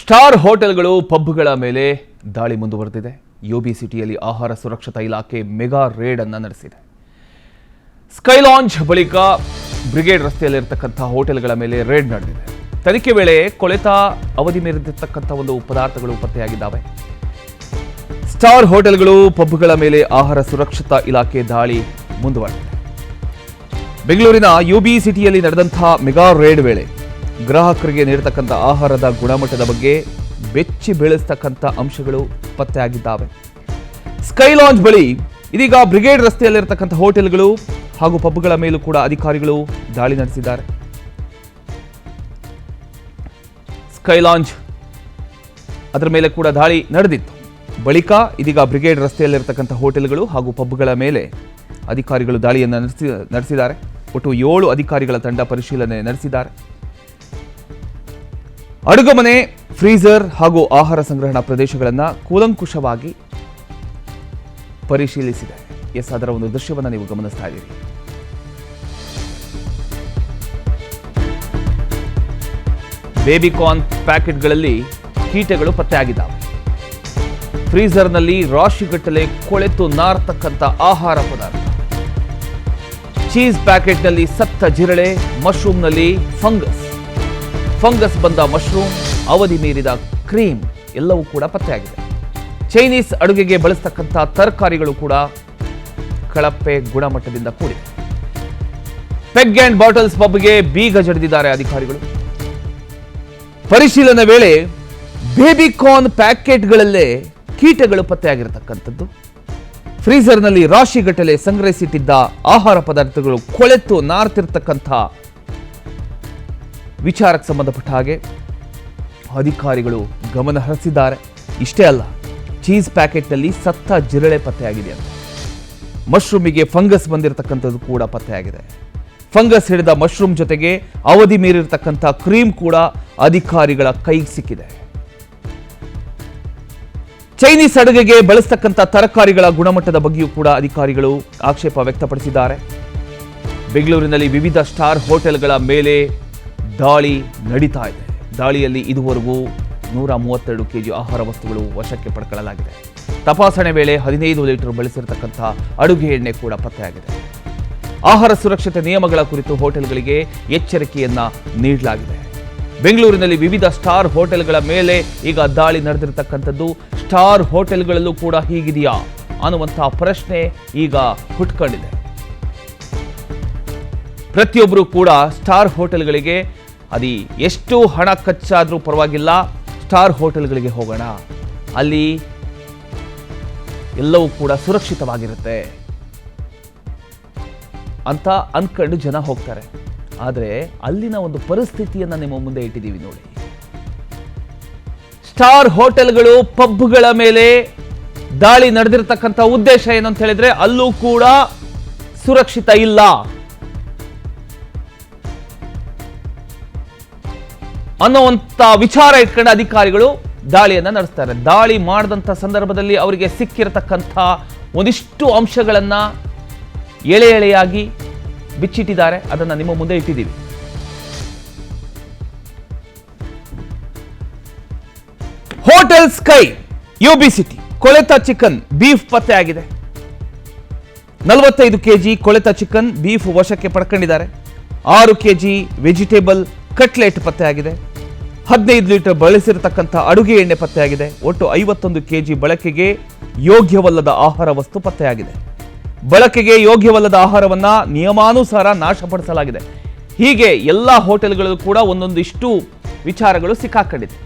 Star ಹೋಟೆಲ್ಗಳು ಪಬ್ಗಳ ಮೇಲೆ ದಾಳಿ ಮುಂದುವರೆದಿದೆ. ಯುಬಿ ಸಿಟಿಯಲ್ಲಿ ಆಹಾರ ಸುರಕ್ಷತಾ ಇಲಾಖೆ ಮೆಗಾ ರೇಡ್ ಅನ್ನು ನಡೆಸಿದೆ. ಸ್ಕೈ ಲಾಂಜ್ ಬಳಿಕ ಬ್ರಿಗೇಡ್ ರಸ್ತೆಯಲ್ಲಿರತಕ್ಕಂಥ ಹೋಟೆಲ್ಗಳ ಮೇಲೆ ರೇಡ್ ನಡೆದಿದೆ. ತನಿಖೆ ವೇಳೆ ಕೊಳೆತ ಅವಧಿ ಮೀರಿದಿರತಕ್ಕಂಥ ಒಂದು ಪದಾರ್ಥಗಳು ಪತ್ತೆಯಾಗಿದ್ದಾವೆ. ಸ್ಟಾರ್ ಹೋಟೆಲ್ಗಳು ಪಬ್ಗಳ ಮೇಲೆ ಆಹಾರ ಸುರಕ್ಷತಾ ಇಲಾಖೆ ದಾಳಿ ಮುಂದುವರೆದಿದೆ. ಬೆಂಗಳೂರಿನ ಯುಬಿ ಸಿಟಿಯಲ್ಲಿ ನಡೆದಂತಹ ಮೆಗಾ ರೇಡ್ ವೇಳೆ ಗ್ರಾಹಕರಿಗೆ ನೀಡತಕ್ಕಂಥ ಆಹಾರದ ಗುಣಮಟ್ಟದ ಬಗ್ಗೆ ಬೆಚ್ಚಿ ಬೀಳಿಸ್ತಕ್ಕಂಥ ಅಂಶಗಳು ಪತ್ತೆಯಾಗಿದ್ದಾವೆ. ಸ್ಕೈ ಲಾಂಜ್ ಬಳಿ ಇದೀಗ ಬ್ರಿಗೇಡ್ ರಸ್ತೆಯಲ್ಲಿರತಕ್ಕಂಥ ಹೋಟೆಲ್ಗಳು ಹಾಗೂ ಪಬ್ಗಳ ಮೇಲೂ ಕೂಡ ಅಧಿಕಾರಿಗಳು ದಾಳಿ ನಡೆಸಿದ್ದಾರೆ. ಸ್ಕೈ ಲಾಂಜ್ ಅದರ ಮೇಲೆ ಕೂಡ ದಾಳಿ ನಡೆದಿತ್ತು. ಬಳಿಕ ಇದೀಗ ಬ್ರಿಗೇಡ್ ರಸ್ತೆಯಲ್ಲಿರತಕ್ಕಂಥ ಹೋಟೆಲ್ಗಳು ಹಾಗೂ ಪಬ್ಗಳ ಮೇಲೆ ಅಧಿಕಾರಿಗಳು ದಾಳಿಯನ್ನು ನಡೆಸಿದ್ದಾರೆ. ಒಟ್ಟು 7 ಅಧಿಕಾರಿಗಳ ತಂಡ ಪರಿಶೀಲನೆ ನಡೆಸಿದ್ದಾರೆ. ಅಡುಗೆಮನೆ, ಫ್ರೀಜರ್ ಹಾಗೂ ಆಹಾರ ಸಂಗ್ರಹಣಾ ಪ್ರದೇಶಗಳನ್ನು ಕೂಲಂಕುಷವಾಗಿ ಪರಿಶೀಲಿಸಿದೆ. ಅದರ ಒಂದು ದೃಶ್ಯವನ್ನು ನೀವು ಗಮನಿಸ್ತಾ ಇದ್ದೀರಿ. ಬೇಬಿಕಾರ್ನ್ ಪ್ಯಾಕೆಟ್ಗಳಲ್ಲಿ ಕೀಟಗಳು ಪತ್ತೆಯಾಗಿದ್ದಾವೆ. ಫ್ರೀಜರ್ನಲ್ಲಿ ರಾಶಿಗಟ್ಟಲೆ ಕೊಳೆತು ನಾರತಕ್ಕಂಥ ಆಹಾರ ಪದಾರ್ಥ, ಚೀಸ್ ಪ್ಯಾಕೆಟ್ನಲ್ಲಿ ಸತ್ತ ಜಿರಳೆ, ಮಶ್ರೂಮ್ನಲ್ಲಿ ಫಂಗಸ್ ಬಂದ ಮಶ್ರೂಮ್, ಅವಧಿ ಮೀರಿದ ಕ್ರೀಮ್ ಎಲ್ಲವೂ ಕೂಡ ಪತ್ತೆಯಾಗಿದೆ. ಚೈನೀಸ್ ಅಡುಗೆಗೆ ಬಳಸತಕ್ಕಂಥ ತರಕಾರಿಗಳು ಕೂಡ ಕಳಪೆ ಗುಣಮಟ್ಟದಿಂದ ಕೂಡಿದೆ. ಪೆಗ್ ಅಂಡ್ ಬಾಟಲ್ಸ್ ಪಬ್ಗೆ ಬೀಗ ಜಡಿದಿದ್ದಾರೆ ಅಧಿಕಾರಿಗಳು. ಪರಿಶೀಲನೆ ವೇಳೆ ಬೇಬಿಕಾರ್ನ್ ಪ್ಯಾಕೆಟ್ಗಳಲ್ಲೇ ಕೀಟಗಳು ಪತ್ತೆಯಾಗಿರತಕ್ಕಂಥದ್ದು. ಫ್ರೀಜರ್ನಲ್ಲಿ ರಾಶಿಗಟ್ಟಲೆ ಸಂಗ್ರಹಿಸಿಟ್ಟಿದ್ದ ಆಹಾರ ಪದಾರ್ಥಗಳು ಕೊಳೆತು ನಾರ್ತಿರ್ತಕ್ಕಂಥ ವಿಚಾರಕ್ಕೆ ಸಂಬಂಧಪಟ್ಟ ಹಾಗೆ ಅಧಿಕಾರಿಗಳು ಗಮನ ಹರಿಸಿದ್ದಾರೆ. ಇಷ್ಟೇ ಅಲ್ಲ, ಚೀಸ್ ಪ್ಯಾಕೆಟ್ನಲ್ಲಿ ಸತ್ತ ಜಿರಳೆ ಪತ್ತೆಯಾಗಿದೆ ಅಂತ. ಮಶ್ರೂಮಿಗೆ ಫಂಗಸ್ ಬಂದಿರತಕ್ಕಂಥದ್ದು ಕೂಡ ಪತ್ತೆಯಾಗಿದೆ. ಫಂಗಸ್ ಹಿಡಿದ ಮಶ್ರೂಮ್ ಜೊತೆಗೆ ಅವಧಿ ಮೀರಿರ್ತಕ್ಕಂಥ ಕ್ರೀಮ್ ಕೂಡ ಅಧಿಕಾರಿಗಳ ಕೈಗೆ ಸಿಕ್ಕಿದೆ. ಚೈನೀಸ್ ಅಡುಗೆಗೆ ಬಳಸತಕ್ಕಂಥ ತರಕಾರಿಗಳ ಗುಣಮಟ್ಟದ ಬಗ್ಗೆಯೂ ಕೂಡ ಅಧಿಕಾರಿಗಳು ಆಕ್ಷೇಪ ವ್ಯಕ್ತಪಡಿಸಿದ್ದಾರೆ. ಬೆಂಗಳೂರಿನಲ್ಲಿ ವಿವಿಧ ಸ್ಟಾರ್ ಹೋಟೆಲ್ಗಳ ಮೇಲೆ ದಾಳಿ ನಡೀತಾ ಇದೆ. ದಾಳಿಯಲ್ಲಿ ಇದುವರೆಗೂ 132 ಕೆಜಿ ಆಹಾರ ವಸ್ತುಗಳು ವಶಕ್ಕೆ ಪಡ್ಕೊಳ್ಳಲಾಗಿದೆ. ತಪಾಸಣೆ ವೇಳೆ 15 ಲೀಟರ್ ಬಳಸಿರತಕ್ಕಂಥ ಅಡುಗೆ ಎಣ್ಣೆ ಕೂಡ ಪತ್ತೆಯಾಗಿದೆ. ಆಹಾರ ಸುರಕ್ಷತೆ ನಿಯಮಗಳ ಕುರಿತು ಹೋಟೆಲ್ಗಳಿಗೆ ಎಚ್ಚರಿಕೆಯನ್ನ ನೀಡಲಾಗಿದೆ. ಬೆಂಗಳೂರಿನಲ್ಲಿ ವಿವಿಧ ಸ್ಟಾರ್ ಹೋಟೆಲ್ಗಳ ಮೇಲೆ ಈಗ ದಾಳಿ ನಡೆದಿರತಕ್ಕಂಥದ್ದು. ಸ್ಟಾರ್ ಹೋಟೆಲ್ಗಳಲ್ಲೂ ಕೂಡ ಹೀಗಿದೆಯಾ ಅನ್ನುವಂತಹ ಪ್ರಶ್ನೆ ಈಗ ಹುಟ್ಕೊಂಡಿದೆ. ಪ್ರತಿಯೊಬ್ಬರು ಕೂಡ ಸ್ಟಾರ್ ಹೋಟೆಲ್ಗಳಿಗೆ ಅದು ಎಷ್ಟು ಹಣ ಖರ್ಚಾದ್ರೂ ಪರವಾಗಿಲ್ಲ, ಸ್ಟಾರ್ ಹೋಟೆಲ್ಗಳಿಗೆ ಹೋಗೋಣ, ಅಲ್ಲಿ ಎಲ್ಲವೂ ಕೂಡ ಸುರಕ್ಷಿತವಾಗಿರುತ್ತೆ ಅಂತ ಅನ್ಕೊಂಡು ಜನ ಹೋಗ್ತಾರೆ. ಆದರೆ ಅಲ್ಲಿನ ಒಂದು ಪರಿಸ್ಥಿತಿಯನ್ನು ನಿಮ್ಮ ಮುಂದೆ ಇಟ್ಟಿದ್ದೀವಿ ನೋಡಿ. ಸ್ಟಾರ್ ಹೋಟೆಲ್ಗಳು ಪಬ್ಗಳ ಮೇಲೆ ದಾಳಿ ನಡೆದಿರತಕ್ಕಂಥ ಉದ್ದೇಶ ಏನು ಅಂತ ಹೇಳಿದ್ರೆ ಅಲ್ಲೂ ಕೂಡ ಸುರಕ್ಷಿತ ಇಲ್ಲ ಅನ್ನುವಂಥ ವಿಚಾರ ಇಟ್ಕೊಂಡು ಅಧಿಕಾರಿಗಳು ದಾಳಿಯನ್ನ ನಡೆಸ್ತಾರೆ. ದಾಳಿ ಮಾಡಿದಂಥ ಸಂದರ್ಭದಲ್ಲಿ ಅವರಿಗೆ ಸಿಕ್ಕಿರತಕ್ಕಂಥ ಒಂದಿಷ್ಟು ಅಂಶಗಳನ್ನ ಎಳೆ ಎಳೆಯಾಗಿ ಬಿಚ್ಚಿಟ್ಟಿದ್ದಾರೆ. ಅದನ್ನ ನಿಮ್ಮ ಮುಂದೆ ಇಟ್ಟಿದ್ದೀವಿ. ಹೋಟೆಲ್ ಸ್ಕೈ ಯುಬಿ ಸಿಟಿ ಕೊಳೆತ ಚಿಕನ್ ಬೀಫ್ ಪತ್ತೆಯಾಗಿದೆ. 45 ಕೆಜಿ ಕೊಳೆತ ಚಿಕನ್ ಬೀಫ್ ವಶಕ್ಕೆ ಪಡ್ಕೊಂಡಿದ್ದಾರೆ. 6 ಕೆಜಿ ವೆಜಿಟೇಬಲ್ ಕಟ್ಲೆಟ್ ಪತ್ತೆಯಾಗಿದೆ. 15 ಲೀಟರ್ ಬಳಸಿರತಕ್ಕಂಥ ಅಡುಗೆ ಎಣ್ಣೆ ಪತ್ತೆಯಾಗಿದೆ. ಒಟ್ಟು 51 ಕೆಜಿ ಬಳಕೆಗೆ ಯೋಗ್ಯವಲ್ಲದ ಆಹಾರ ವಸ್ತು ಪತ್ತೆಯಾಗಿದೆ. ಬಳಕೆಗೆ ಯೋಗ್ಯವಲ್ಲದ ಆಹಾರವನ್ನ ನಿಯಮಾನುಸಾರ ನಾಶಪಡಿಸಲಾಗಿದೆ. ಹೀಗೆ ಎಲ್ಲ ಹೋಟೆಲ್ಗಳಲ್ಲೂ ಕೂಡ ಒಂದೊಂದಿಷ್ಟು ವಿಚಾರಗಳು ಸಿಕ್ಕಾಕೊಂಡಿದೆ.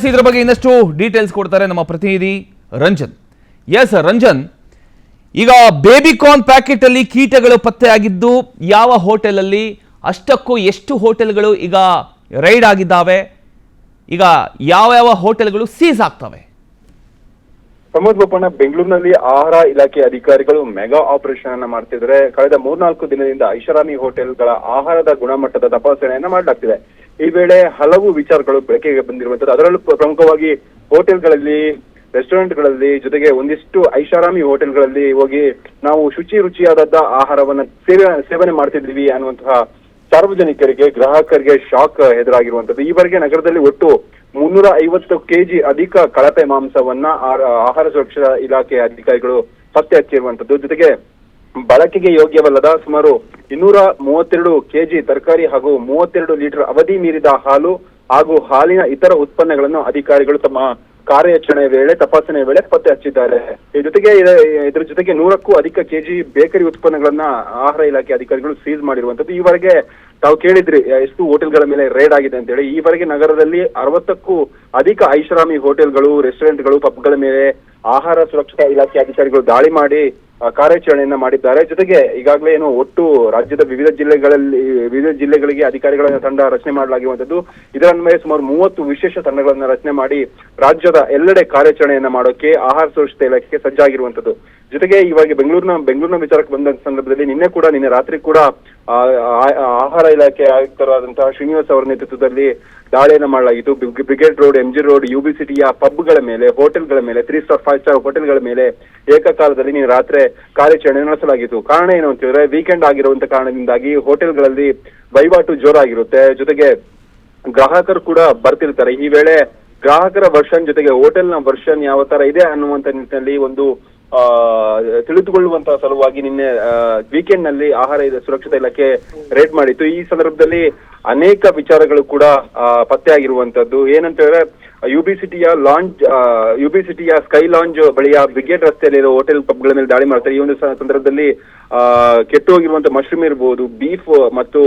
ಇದರ ಬಗ್ಗೆ ಇನ್ನಷ್ಟು ಡೀಟೇಲ್ಸ್ ಕೊಡ್ತಾರೆ ನಮ್ಮ ಪ್ರತಿನಿಧಿ ರಂಜನ್. ರಂಜನ್, ಈಗ ಬೇಬಿಕಾರ್ನ್ ಪ್ಯಾಕೆಟ್ ಅಲ್ಲಿ ಕೀಟಗಳು ಪತ್ತೆಯಾಗಿದ್ದು ಯಾವ ಹೋಟೆಲ್ ಅಲ್ಲಿ, ಅಷ್ಟಕ್ಕೂ ಎಷ್ಟು ಹೋಟೆಲ್ಗಳು ಈಗ ರೈಡ್ ಆಗಿದ್ದಾವೆ, ಈಗ ಯಾವ ಹೋಟೆಲ್ಗಳು ಸೀಸ್ ಆಗ್ತವೆ? ಪ್ರಮೋದ್ ಬೋಪಣ್ಣ, ಬೆಂಗಳೂರಿನಲ್ಲಿ ಆಹಾರ ಇಲಾಖೆ ಅಧಿಕಾರಿಗಳು ಮೆಗಾ ಆಪರೇಷನ್ ಅನ್ನ ಮಾಡ್ತಿದ್ದಾರೆ. ಕಳೆದ 3-4 ದಿನದಿಂದ ಐಷಾರಾಮಿ ಹೋಟೆಲ್ಗಳ ಆಹಾರದ ಗುಣಮಟ್ಟದ ತಪಾಸಣೆಯನ್ನ ಮಾಡಲಾಗ್ತಿದೆ. ಈ ವೇಳೆ ಹಲವು ವಿಚಾರಗಳು ಬೆಳಕಿಗೆ ಬಂದಿರುವಂತದ್ದು. ಅದರಲ್ಲೂ ಪ್ರಮುಖವಾಗಿ ಹೋಟೆಲ್ಗಳಲ್ಲಿ, ರೆಸ್ಟೋರೆಂಟ್ಗಳಲ್ಲಿ, ಜೊತೆಗೆ ಒಂದಿಷ್ಟು ಐಷಾರಾಮಿ ಹೋಟೆಲ್ಗಳಲ್ಲಿ ಹೋಗಿ ನಾವು ರುಚಿಯಾದ ಆಹಾರವನ್ನ ಸೇವನೆ ಮಾಡ್ತಿದ್ವಿ ಅನ್ನುವಂತಹ ಸಾರ್ವಜನಿಕರಿಗೆ ಗ್ರಾಹಕರಿಗೆ ಶಾಕ್ ಎದುರಾಗಿರುವಂತದ್ದು. ಈವರೆಗೆ ನಗರದಲ್ಲಿ ಒಟ್ಟು 350 ಕೆಜಿ ಅಧಿಕ ಕಳಪೆ ಮಾಂಸವನ್ನ ಆಹಾರ ಸುರಕ್ಷತಾ ಇಲಾಖೆ ಅಧಿಕಾರಿಗಳು ಪತ್ತೆ ಹಚ್ಚಿರುವಂತದ್ದು. ಜೊತೆಗೆ ಬಳಕೆಗೆ ಯೋಗ್ಯವಲ್ಲದ ಸುಮಾರು 232 ಕೆಜಿ ತರಕಾರಿ ಹಾಗೂ 32 ಲೀಟರ್ ಅವಧಿ ಮೀರಿದ ಹಾಲು ಹಾಗೂ ಹಾಲಿನ ಇತರ ಉತ್ಪನ್ನಗಳನ್ನು ಅಧಿಕಾರಿಗಳು ತಮ್ಮ ಕಾರ್ಯಾಚರಣೆ ವೇಳೆ ತಪಾಸಣೆ ವೇಳೆ ಪತ್ತೆ ಹಚ್ಚಿದ್ದಾರೆ. ಇದರ ಜೊತೆಗೆ 100ಕ್ಕೂ ಅಧಿಕ ಕೆಜಿ ಬೇಕರಿ ಉತ್ಪನ್ನಗಳನ್ನ ಆಹಾರ ಇಲಾಖೆ ಅಧಿಕಾರಿಗಳು ಸೀಸ್ ಮಾಡಿರುವಂತದ್ದು. ಈವರೆಗೆ ತಾವು ಕೇಳಿದ್ರಿ ಎಷ್ಟು ಹೋಟೆಲ್ಗಳ ಮೇಲೆ ರೇಡ್ ಆಗಿದೆ ಅಂತ ಹೇಳಿ. ಈವರೆಗೆ ನಗರದಲ್ಲಿ 60ಕ್ಕೂ ಅಧಿಕ ಐಷಾರಾಮಿ ಹೋಟೆಲ್ಗಳು, ರೆಸ್ಟೋರೆಂಟ್ಗಳು, ಪಬ್ಗಳ ಮೇಲೆ ಆಹಾರ ಸುರಕ್ಷತಾ ಇಲಾಖೆ ಅಧಿಕಾರಿಗಳು ದಾಳಿ ಮಾಡಿ ಕಾರ್ಯಾಚರಣೆಯನ್ನ ಮಾಡಿದ್ದಾರೆ. ಜೊತೆಗೆ ಈಗಾಗಲೇ ಏನು ಒಟ್ಟು ರಾಜ್ಯದ ವಿವಿಧ ಜಿಲ್ಲೆಗಳಿಗೆ ಅಧಿಕಾರಿಗಳ ತಂಡ ರಚನೆ ಮಾಡಲಾಗಿರುವಂತದ್ದು. ಇದರನ್ವಯ ಸುಮಾರು 30 ವಿಶೇಷ ತಂಡಗಳನ್ನ ರಚನೆ ಮಾಡಿ ರಾಜ್ಯದ ಎಲ್ಲೆಡೆ ಕಾರ್ಯಾಚರಣೆಯನ್ನ ಮಾಡೋಕೆ ಆಹಾರ ಸುರಕ್ಷತಾ ಇಲಾಖೆಗೆ ಸಜ್ಜಾಗಿರುವಂತದ್ದು. ಜೊತೆಗೆ ಇವಾಗ ಬೆಂಗಳೂರಿನ ವಿಚಾರಕ್ಕೆ ಬಂದ ಸಂದರ್ಭದಲ್ಲಿ ನಿನ್ನೆ ರಾತ್ರಿ ಕೂಡ ಆಹಾರ ಇಲಾಖೆ ಆಯುಕ್ತರಾದಂತಹ ಶ್ರೀನಿವಾಸ್ ಅವರ ನೇತೃತ್ವದಲ್ಲಿ ದಾಳಿಯನ್ನ ಮಾಡಲಾಗಿತ್ತು. Brigade road, MG road, UB ಸಿಟಿಯ ಪಬ್ಗಳ ಮೇಲೆ, ಹೋಟೆಲ್ಗಳ ಮೇಲೆ, 3 ಸ್ಟಾರ್ 5 ಸ್ಟಾರ್ ಹೋಟೆಲ್ಗಳ ಮೇಲೆ ಏಕಕಾಲದಲ್ಲಿ ನಿನ್ನೆ ರಾತ್ರಿ ಕಾರ್ಯಾಚರಣೆ ನಡೆಸಲಾಗಿತ್ತು. ಕಾರಣ ಏನು ಅಂತ ಹೇಳಿದ್ರೆ ವೀಕೆಂಡ್ ಆಗಿರುವಂತ ಕಾರಣದಿಂದಾಗಿ ಹೋಟೆಲ್ಗಳಲ್ಲಿ ವಹಿವಾಟು ಜೋರಾಗಿರುತ್ತೆ. ಜೊತೆಗೆ ಗ್ರಾಹಕರು ಕೂಡ ಬರ್ತಿರ್ತಾರೆ. ಈ ವೇಳೆ ಗ್ರಾಹಕರ ವರ್ಷನ್ ಜೊತೆಗೆ ಹೋಟೆಲ್ನ ವರ್ಷನ್ ಯಾವ ತರ ಇದೆ ಅನ್ನುವಂತ ನಿಟ್ಟಿನಲ್ಲಿ ಒಂದು ತಿಳಿದುಕೊಳ್ಳುವಂತಹ ಸಲುವಾಗಿ ನಿನ್ನೆ ವೀಕೆಂಡ್ ನಲ್ಲಿ ಆಹಾರ ಸುರಕ್ಷತಾ ಇಲಾಖೆ ರೇಡ್ ಮಾಡಿತ್ತು. ಈ ಸಂದರ್ಭದಲ್ಲಿ ಅನೇಕ ವಿಚಾರಗಳು ಕೂಡ ಪತ್ತೆಯಾಗಿರುವಂತದ್ದು. ಏನಂತ ಹೇಳಿದ್ರೆ UB ಸಿಟಿಯ ಸ್ಕೈ ಲಾಂಜ್ ಬಳಿಯ ಬ್ರಿಗೇಡ್ ರಸ್ತೆಯಲ್ಲಿರೋ ಹೋಟೆಲ್ ಪಬ್ಗಳ ಮೇಲೆ ದಾಳಿ ಮಾಡ್ತಾರೆ. ಈ ಒಂದು ಸಂದರ್ಭದಲ್ಲಿ ಕೆಟ್ಟು ಹೋಗಿರುವಂತಹ ಮಶ್ರೂಮ್ ಇರ್ಬೋದು, ಬೀಫ್ ಮತ್ತು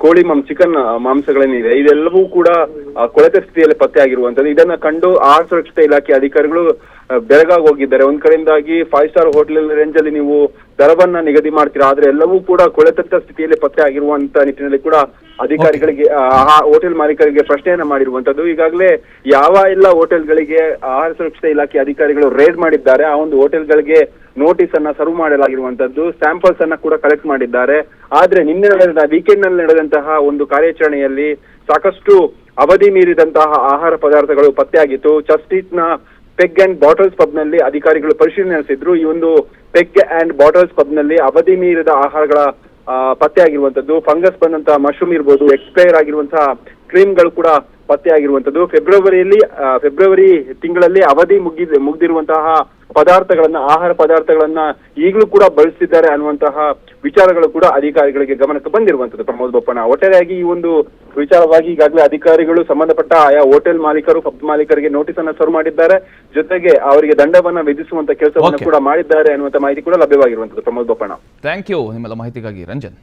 ಕೋಳಿ ಚಿಕನ್ ಮಾಂಸಗಳೇನಿದೆ ಇದೆಲ್ಲವೂ ಕೂಡ ಕೊಳೆತ ಸ್ಥಿತಿಯಲ್ಲಿ ಪತ್ತೆ ಆಗಿರುವಂತದ್ದು. ಇದನ್ನ ಕಂಡು ಆಹಾರ ಸುರಕ್ಷತಾ ಇಲಾಖೆ ಅಧಿಕಾರಿಗಳು ಬೆಳಗಾಗಿ ಹೋಗಿದ್ದಾರೆ. ಒಂದ್ ಕಡೆಯಿಂದಾಗಿ 5 ಸ್ಟಾರ್ ಹೋಟೆಲ್ ರೇಂಜ್ ಅಲ್ಲಿ ನೀವು ದರವನ್ನ ನಿಗದಿ ಮಾಡ್ತೀರಾ, ಆದ್ರೆ ಎಲ್ಲವೂ ಕೂಡ ಕೊಳೆತಂತ ಸ್ಥಿತಿಯಲ್ಲಿ ಪತ್ತೆ ಆಗಿರುವಂತ ನಿಟ್ಟಿನಲ್ಲಿ ಕೂಡ ಅಧಿಕಾರಿಗಳಿಗೆ ಹೋಟೆಲ್ ಮಾಲೀಕರಿಗೆ ಪ್ರಶ್ನೆಯನ್ನ ಮಾಡಿರುವಂತದ್ದು. ಈಗಾಗಲೇ ಯಾವ ಎಲ್ಲ ಹೋಟೆಲ್ಗಳಿಗೆ ಆಹಾರ ಸುರಕ್ಷತಾ ಇಲಾಖೆ ಅಧಿಕಾರಿಗಳು ರೇಡ್ ಮಾಡಿದ್ದಾರೆ, ಆ ಒಂದು ಹೋಟೆಲ್ಗಳಿಗೆ ನೋಟಿಸ್ ಅನ್ನ ಸರ್ವ್ ಮಾಡಲಾಗಿರುವಂತದ್ದು, ಸ್ಯಾಂಪಲ್ಸ್ ಅನ್ನ ಕೂಡ ಕಲೆಕ್ಟ್ ಮಾಡಿದ್ದಾರೆ. ಆದ್ರೆ ನಿನ್ನೆ ವೀಕೆಂಡ್ ನಲ್ಲಿ ನಡೆದಂತಹ ಒಂದು ಕಾರ್ಯಾಚರಣೆಯಲ್ಲಿ ಸಾಕಷ್ಟು ಅವಧಿ ಮೀರಿದಂತಹ ಆಹಾರ ಪದಾರ್ಥಗಳು ಪತ್ತೆಯಾಗಿತ್ತು. ಜಸ್ಟಿಸ್ ನ ಪೆಗ್ ಅಂಡ್ ಬಾಟಲ್ಸ್ ಪಬ್ ನಲ್ಲಿ ಅಧಿಕಾರಿಗಳು ಪರಿಶೀಲನೆ ನಡೆಸಿದ್ರು. ಈ ಒಂದು ಪೆಗ್ ಅಂಡ್ ಬಾಟಲ್ಸ್ ಪಬ್ ನಲ್ಲಿ ಅವಧಿ ಮೀರಿದ ಆಹಾರಗಳ ಪತ್ತೆ ಆಗಿರುವಂತದ್ದು. ಫಂಗಸ್ ಬಂದಂತಹ ಮಶ್ರೂಮ್ ಇರ್ಬೋದು, ಎಕ್ಸ್ಪೈರ್ ಆಗಿರುವಂತಹ ಕ್ರೀಮ್ಗಳು ಕೂಡ ಪತ್ತೆ ಆಗಿರುವಂತದ್ದು. ಫೆಬ್ರವರಿ ತಿಂಗಳಲ್ಲಿ ಅವಧಿ ಮುಗಿದಿರುವಂತಹ ಆಹಾರ ಪದಾರ್ಥಗಳನ್ನ ಈಗಲೂ ಕೂಡ ಬಳಸ್ತಿದ್ದಾರೆ ಅನ್ನುವಂತಹ ವಿಚಾರಗಳು ಕೂಡ ಅಧಿಕಾರಿಗಳಿಗೆ ಗಮನಕ್ಕೆ ಬಂದಿರುವಂತದ್ದು. ಪ್ರಮೋದ್ ಬೊಪ್ಪಣ್ಣ, ಒಟ್ಟಾರೆಯಾಗಿ ಈ ಒಂದು ವಿಚಾರವಾಗಿ ಈಗಾಗಲೇ ಅಧಿಕಾರಿಗಳು ಸಂಬಂಧಪಟ್ಟ ಆಯಾ ಹೋಟೆಲ್ ಮಾಲೀಕರು, ಪಬ್ ಮಾಲೀಕರಿಗೆ ನೋಟಿಸ್ ಅನ್ನ ಸರ್ವ್ ಮಾಡಿದ್ದಾರೆ. ಜೊತೆಗೆ ಅವರಿಗೆ ದಂಡವನ್ನ ವಿಧಿಸುವಂತ ಕೆಲಸವನ್ನು ಕೂಡ ಮಾಡಿದ್ದಾರೆ ಅನ್ನುವಂತ ಮಾಹಿತಿ ಕೂಡ ಲಭ್ಯವಾಗಿರುವಂತದ್ದು. ಪ್ರಮೋದ್ ಬೊಪ್ಪಣ್ಣ, ಥ್ಯಾಂಕ್ ಯು ನಿಮ್ಮೆಲ್ಲ ಮಾಹಿತಿಗಾಗಿ ರಂಜನ್.